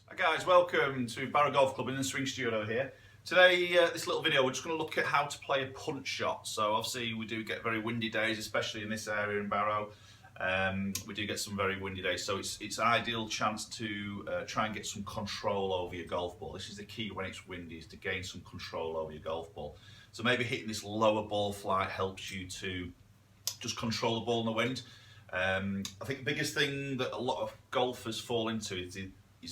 Hi guys, welcome to Barrow Golf Club in the Swing Studio here. Today, this little video, we're just going to look at how to play a punch shot. So obviously we do get very windy days, especially in this area in Barrow. We do get some very windy days, so it's an ideal chance to try and get some control over your golf ball. This is the key when it's windy, is to gain some control over your golf ball. So maybe hitting this lower ball flight helps you to just control the ball in the wind. I think the biggest thing that a lot of golfers fall into is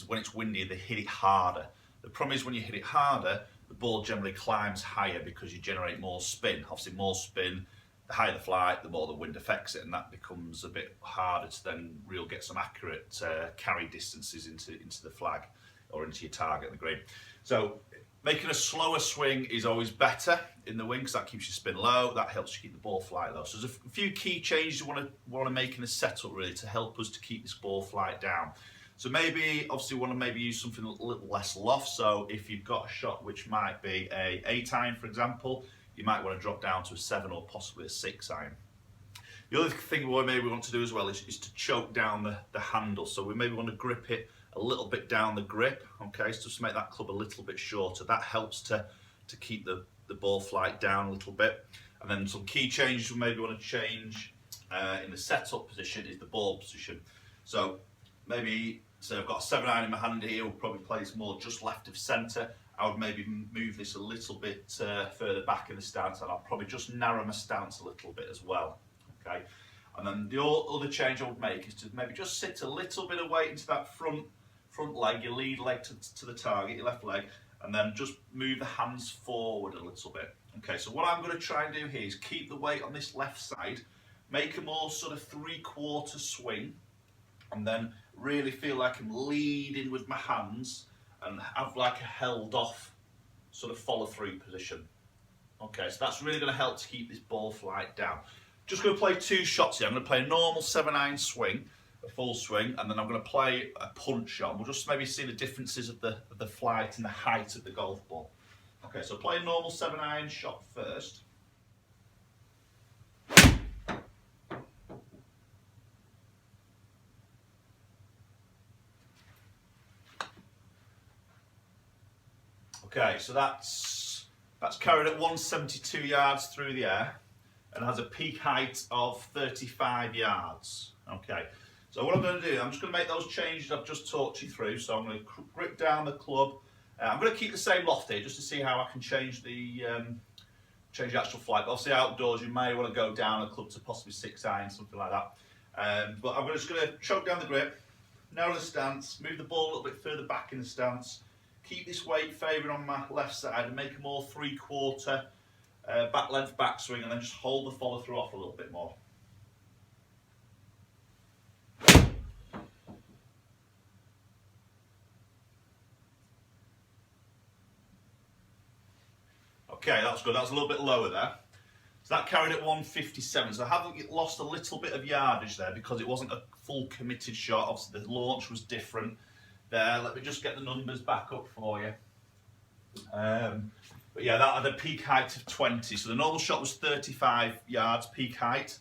when it's windy, they hit it harder. The problem is when you hit it harder, the ball generally climbs higher because you generate more spin. Obviously more spin, the higher the flight, the more the wind affects it, and that becomes a bit harder to then really get some accurate carry distances into the flag or into your target in the green. So making a slower swing is always better in the wind because that keeps your spin low, that helps you keep the ball flight low. So there's a few key changes you want to make in the setup really to help us to keep this ball flight down. So maybe, obviously, want to maybe use something a little less loft. So if you've got a shot which might be a 8 iron, for example, you might want to drop down to a 7 or possibly a 6 iron. The other thing we maybe want to do as well is to choke down the handle. So we maybe want to grip it a little bit down the grip, okay, so just to make that club a little bit shorter. That helps to keep the ball flight down a little bit. And then some key changes we maybe want to change in the setup position is the ball position. So maybe, so I've got a 7 iron in my hand here, we'll probably play this more just left of centre. I would maybe move this a little bit further back in the stance, and I'll probably just narrow my stance a little bit as well, okay. And then the other change I would make is to maybe just sit a little bit of weight into that front leg, your lead leg to the target, your left leg, and then just move the hands forward a little bit. Okay, so what I'm going to try and do here is keep the weight on this left side, make a more sort of 3/4 swing, and then really feel like I'm leading with my hands and have like a held off sort of follow through position. Okay, so that's really going to help to keep this ball flight down. Just going to play 2 shots here. I'm going to play a normal 7 iron swing, a full swing, and then I'm going to play a punch shot. We'll just maybe see the differences of the flight and the height of the golf ball. Okay, so play a normal 7 iron shot first. Okay, so that's carried at 172 yards through the air and has a peak height of 35 yards. Okay, so what I'm going to do, I'm just going to make those changes I've just talked you through. So I'm going to grip down the club. I'm going to keep the same loft here just to see how I can change the actual flight. But obviously outdoors you may want to go down a club to possibly 6 iron, something like that. But I'm just going to choke down the grip, narrow the stance, move the ball a little bit further back in the stance. Keep this weight favouring on my left side and make a more 3/4 back length backswing, and then just hold the follow through off a little bit more. Okay, that's good. That's a little bit lower there. So that carried at 157. So I have lost a little bit of yardage there because it wasn't a full committed shot. Obviously the launch was different there. Let me just get the numbers back up for you. But yeah, that had a peak height of 20. So the normal shot was 35 yards peak height.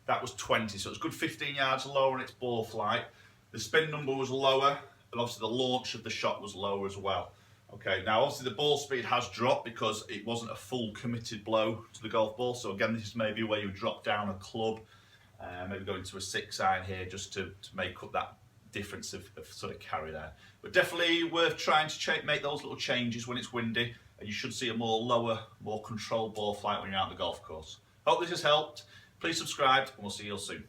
That was 20. So it's good 15 yards lower in its ball flight. The spin number was lower, and obviously the launch of the shot was lower as well. Okay, now obviously the ball speed has dropped because it wasn't a full committed blow to the golf ball. So again, this is maybe where you drop down a club, maybe go into a 6 iron here just to make up that difference of sort of carry there. But definitely worth trying to make those little changes when it's windy, and you should see a more controlled ball flight when you're out on the golf course. Hope this has helped. Please subscribe, and we'll see you all soon.